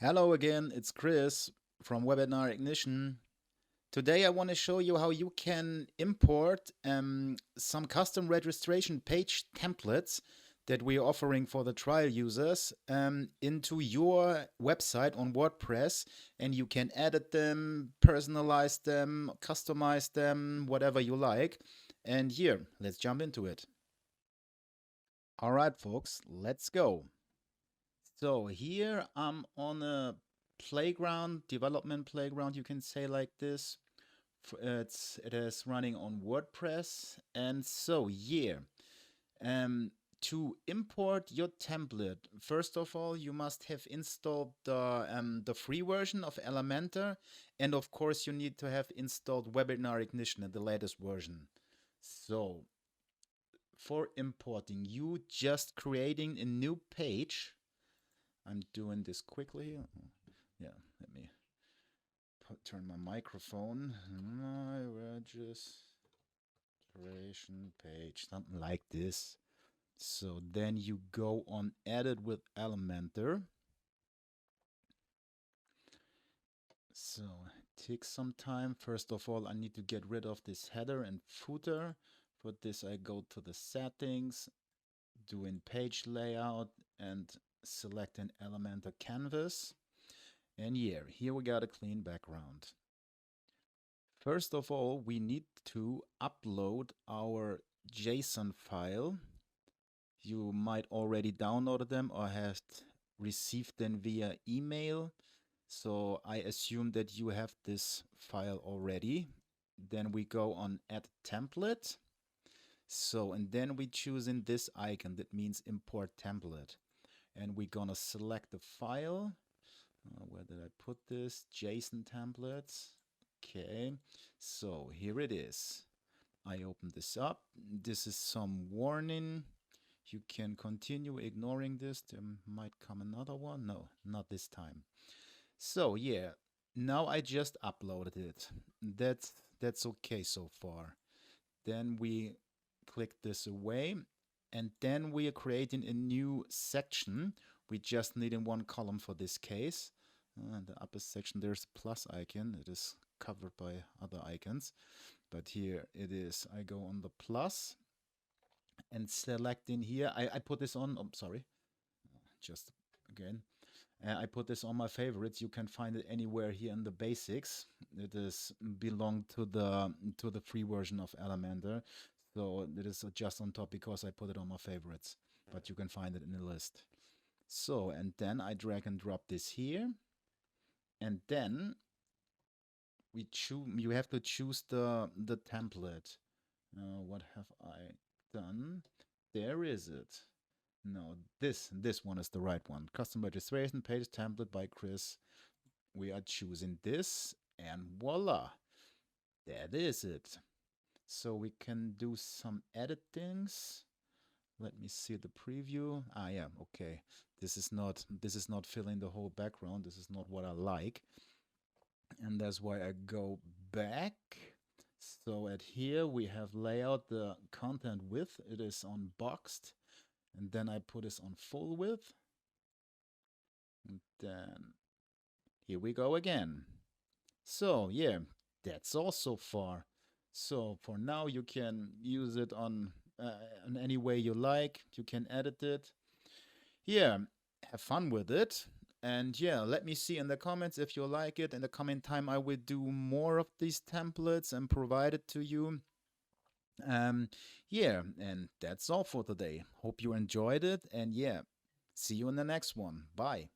Hello again, it's Chris from WebinarIgnition. Today I want to show you how you can import some custom registration page templates that we're offering for the trial users into your website on WordPress, and you can edit them, personalize them, customize them, whatever you like. And here, let's jump into it. All right, folks, let's go. So here I'm on a playground, development playground, you can say like this. It is running on WordPress. And so yeah, to import your template, first of all, you must have installed the free version of Elementor, and of course you need to have installed WebinarIgnition in the latest version. So for importing, you just creating a new page. I'm doing this quickly. Yeah, let me turn my microphone. My registration page, something like this. So then you go on edit with Elementor. So it takes some time. First of all, I need to get rid of this header and footer. For this, I go to the settings, do in page layout, and select an Elementor canvas. And yeah, here we got a clean background. First of all, we need to upload our JSON file. You might already downloaded them or have received them via email. So I assume that you have this file already. Then we go on add template. So, and then we choose in this icon, that means import template. And we're gonna select the file. Where did I put this? JSON templates. Okay, so here it is. I open this up. This is some warning. You can continue ignoring this. There might come another one. No, not this time. So yeah, now I just uploaded it. That's okay so far. Then we click this away, and then we are creating a new section. We just need in one column for this case. The upper section, there's a plus icon. It is covered by other icons, but here it is. I go on the plus and select in here. I put this on, sorry, just again. I put this on my favorites. You can find it anywhere here in the basics. It is belong to the free version of Elementor. So it is just on top because I put it on my favorites, but you can find it in the list. So, and then I drag and drop this here. And then we choose, you have to choose the template. What have I done? There is it. No, this one is the right one. Custom registration page template by Chris. We are choosing this, and voila, that is it. So we can do some editings. Let me see the preview. Yeah, okay. This is not filling the whole background. This is not what I like. And that's why I go back. So at here we have layout, the content width. It is on boxed. And then I put this on full width. And then here we go again. So yeah, that's all so far. So for now, you can use it on in any way you like. You can edit it. Yeah, have fun with it. And yeah, let me see in the comments if you like it. In the coming time, I will do more of these templates and provide it to you. Yeah, and that's all for today. Hope you enjoyed it. And yeah, see you in the next one. Bye.